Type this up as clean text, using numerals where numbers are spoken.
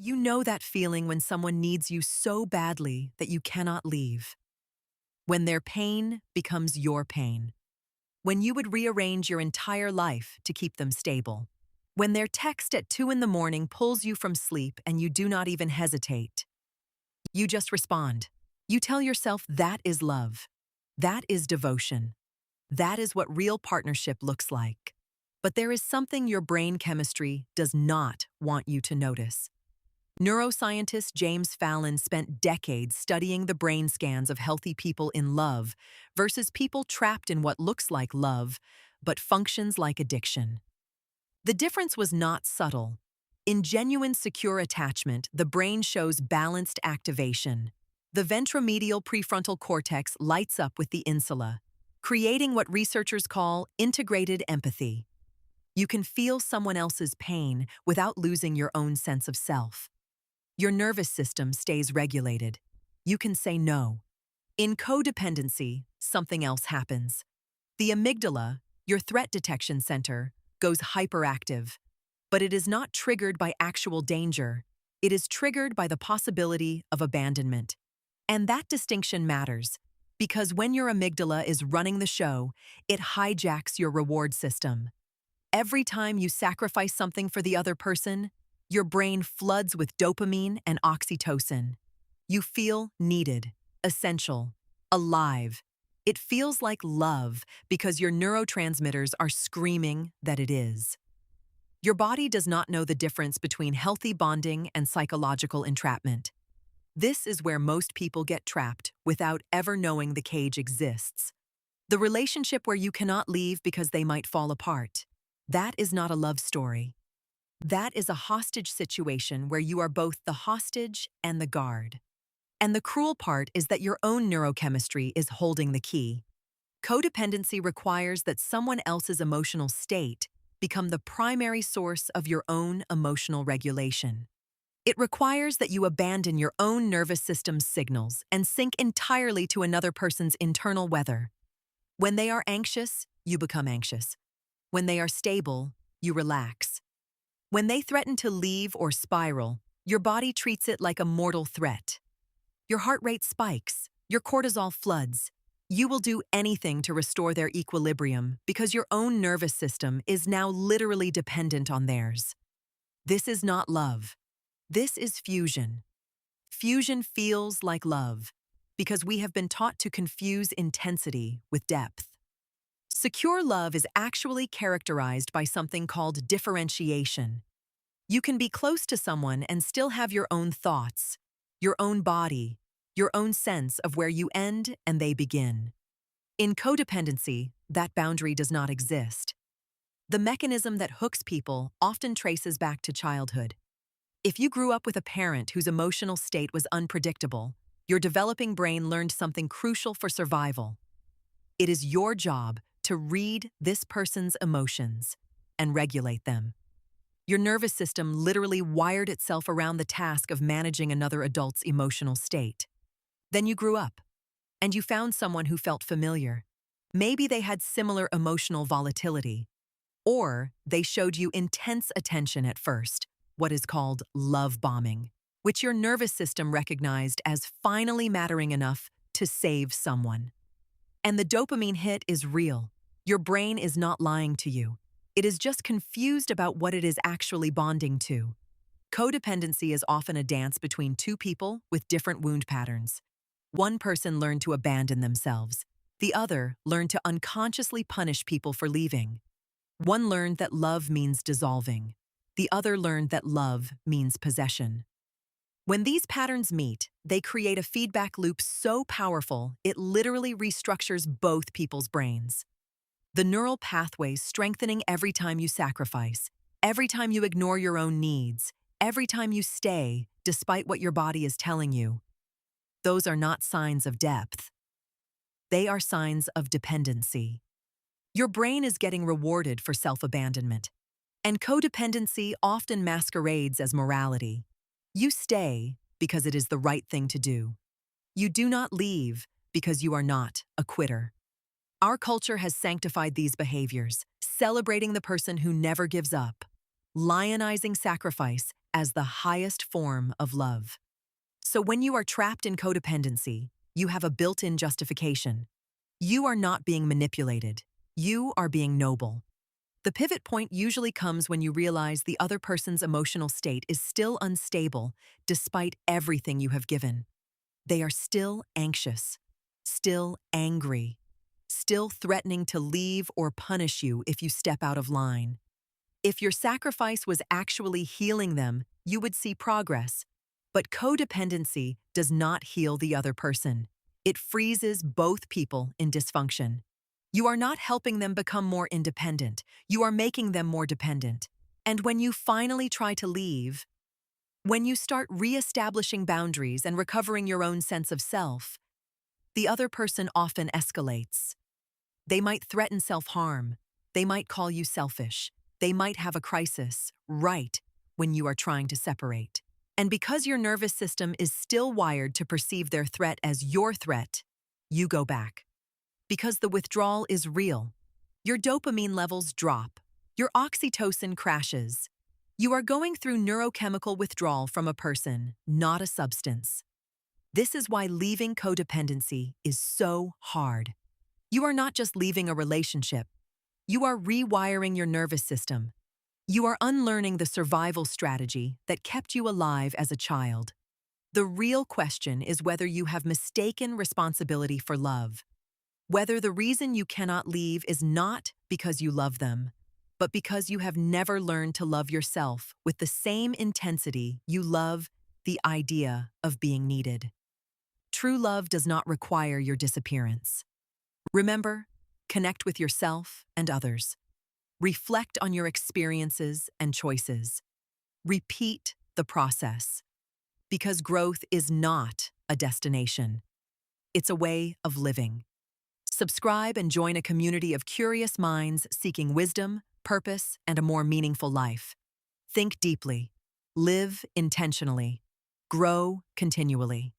You know that feeling when someone needs you so badly that you cannot leave. When their pain becomes your pain. When you would rearrange your entire life to keep them stable. When their text at 2 in the morning pulls you from sleep and you do not even hesitate. You just respond. You tell yourself that is love. That is devotion. That is what real partnership looks like. But there is something your brain chemistry does not want you to notice. Neuroscientist James Fallon spent decades studying the brain scans of healthy people in love versus people trapped in what looks like love, but functions like addiction. The difference was not subtle. In genuine secure attachment, the brain shows balanced activation. The ventromedial prefrontal cortex lights up with the insula, creating what researchers call integrated empathy. You can feel someone else's pain without losing your own sense of self. Your nervous system stays regulated. You can say no. In codependency, something else happens. The amygdala, your threat detection center, goes hyperactive. But it is not triggered by actual danger. It is triggered by the possibility of abandonment. And that distinction matters, because when your amygdala is running the show, it hijacks your reward system. Every time you sacrifice something for the other person, your brain floods with dopamine and oxytocin. You feel needed, essential, alive. It feels like love because your neurotransmitters are screaming that it is. Your body does not know the difference between healthy bonding and psychological entrapment. This is where most people get trapped without ever knowing the cage exists. The relationship where you cannot leave because they might fall apart. That is not a love story. That is a hostage situation where you are both the hostage and the guard. And the cruel part is that your own neurochemistry is holding the key. Codependency requires that someone else's emotional state become the primary source of your own emotional regulation. It requires that you abandon your own nervous system's signals and sink entirely to another person's internal weather. When they are anxious, you become anxious. When they are stable, you relax. When they threaten to leave or spiral, your body treats it like a mortal threat. Your heart rate spikes, your cortisol floods. You will do anything to restore their equilibrium because your own nervous system is now literally dependent on theirs. This is not love. This is fusion. Fusion feels like love because we have been taught to confuse intensity with depth. Secure love is actually characterized by something called differentiation. You can be close to someone and still have your own thoughts, your own body, your own sense of where you end and they begin. In codependency, that boundary does not exist. The mechanism that hooks people often traces back to childhood. If you grew up with a parent whose emotional state was unpredictable, your developing brain learned something crucial for survival. It is your job to read this person's emotions and regulate them. Your nervous system literally wired itself around the task of managing another adult's emotional state. Then you grew up, and you found someone who felt familiar. Maybe they had similar emotional volatility, or they showed you intense attention at first, what is called love bombing, which your nervous system recognized as finally mattering enough to save someone. And the dopamine hit is real. Your brain is not lying to you. It is just confused about what it is actually bonding to. Codependency is often a dance between two people with different wound patterns. One person learned to abandon themselves. The other learned to unconsciously punish people for leaving. One learned that love means dissolving. The other learned that love means possession. When these patterns meet, they create a feedback loop so powerful it literally restructures both people's brains. The neural pathways strengthening every time you sacrifice, every time you ignore your own needs, every time you stay despite what your body is telling you. Those are not signs of depth. They are signs of dependency. Your brain is getting rewarded for self-abandonment, and codependency often masquerades as morality. You stay because it is the right thing to do. You do not leave because you are not a quitter. Our culture has sanctified these behaviors, celebrating the person who never gives up, lionizing sacrifice, as the highest form of love. So when you are trapped in codependency, you have a built-in justification. You are not being manipulated. You are being noble. The pivot point usually comes when you realize the other person's emotional state is still unstable despite everything you have given. They are still anxious, still angry, still threatening to leave or punish you if you step out of line. If your sacrifice was actually healing them, you would see progress. But codependency does not heal the other person. It freezes both people in dysfunction. You are not helping them become more independent. You are making them more dependent. And when you finally try to leave, when you start re-establishing boundaries and recovering your own sense of self, the other person often escalates. They might threaten self-harm. They might call you selfish. They might have a crisis right when you are trying to separate. And because your nervous system is still wired to perceive their threat as your threat, you go back. Because the withdrawal is real. Your dopamine levels drop. Your oxytocin crashes. You are going through neurochemical withdrawal from a person, not a substance. This is why leaving codependency is so hard. You are not just leaving a relationship. You are rewiring your nervous system. You are unlearning the survival strategy that kept you alive as a child. The real question is whether you have mistaken responsibility for love. Whether the reason you cannot leave is not because you love them, but because you have never learned to love yourself with the same intensity you love the idea of being needed. True love does not require your disappearance. Remember, connect with yourself and others. Reflect on your experiences and choices. Repeat the process. Because growth is not a destination. It's a way of living. Subscribe and join a community of curious minds seeking wisdom, purpose, and a more meaningful life. Think deeply. Live intentionally. Grow continually.